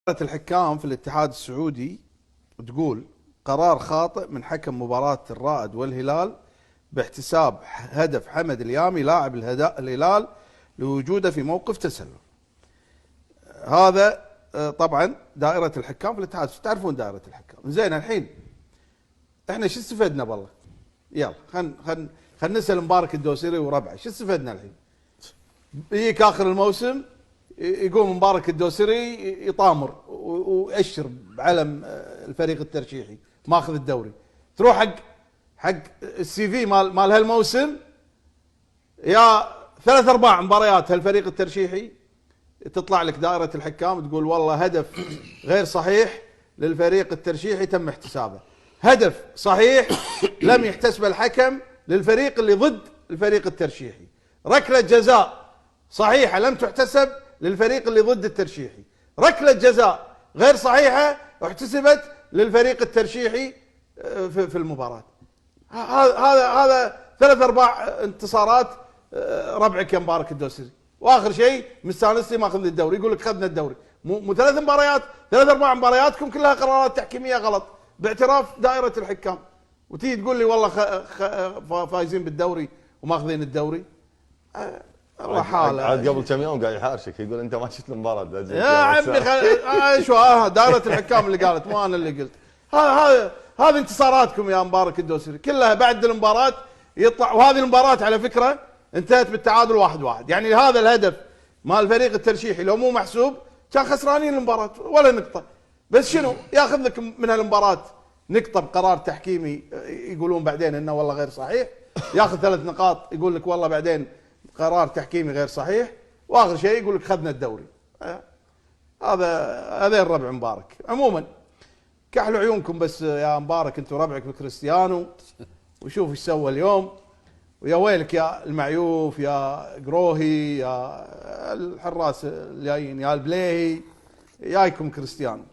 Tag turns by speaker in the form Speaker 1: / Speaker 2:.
Speaker 1: الحكام في الاتحاد السعودي تقول قرار خاطئ من حكم مباراة الرائد والهلال باحتساب هدف حمد اليامي لاعب الهلال لوجوده في موقف تسلل. هذا طبعا دائرة الحكام في الاتحاد، تعرفون دائرة الحكام. زين الحين احنا شو استفدنا بالله؟ يلا خل نسأل مبارك الدوسري وربعه، شو استفدنا الحين؟ يجيك اخر الموسم يقوم مبارك الدوسري يطامر ويأشر بعلم الفريق الترشيحي ماخذ الدوري، تروح حق السي في مال هالموسم، يا 3/4 مباريات هالفريق الترشيحي تطلع لك دائرة الحكام تقول والله هدف غير صحيح للفريق الترشيحي تم احتسابه، هدف صحيح لم يحتسبه الحكم للفريق اللي ضد الفريق الترشيحي، ركلة جزاء صحيحة لم تحتسب للفريق اللي ضد الترشيحي، ركلة جزاء غير صحيحة احتسبت للفريق الترشيحي في المباراة. هذا 3/4 انتصارات ربعك يا مبارك الدوسري، واخر شيء مستانسي ماخذ الدوري، يقول لك خذنا الدوري. مو 3 مباريات، 3/4 مبارياتكم كلها قرارات تحكيميه غلط باعتراف دائره الحكام، وتيجي تقول لي والله فايزين بالدوري وماخذين الدوري. الله حاله.
Speaker 2: عاد قبل كم يوم قاعد يحارشك يقول انت ما شفت المباراه
Speaker 1: يا عمي شو دائره الحكام اللي قالت، مو انا اللي قلت. هذه انتصاراتكم يا مبارك الدوسري كلها بعد المباراه يطلع، وهذه المباراه على فكره انتهت بالتعادل 1-1، يعني هذا الهدف مال الفريق الترشيحي لو مو محسوب كان خسرانين المباراه ولا نقطه، بس شنو ياخذ لك من هالمباراه نقطه بقرار تحكيمي يقولون بعدين انه والله غير صحيح، ياخذ 3 نقاط يقول لك والله بعدين قرار تحكيمي غير صحيح، واخر شيء يقول لك خذنا الدوري. هذا الربع مبارك. عموما كحلوا عيونكم بس يا مبارك، انتم ربعك بكريستيانو وشوف ايش سوى اليوم، ويا ويلك يا المعيوف يا قروهي يا الحراس الجايين يا البليهي، جايكم كريستيانو.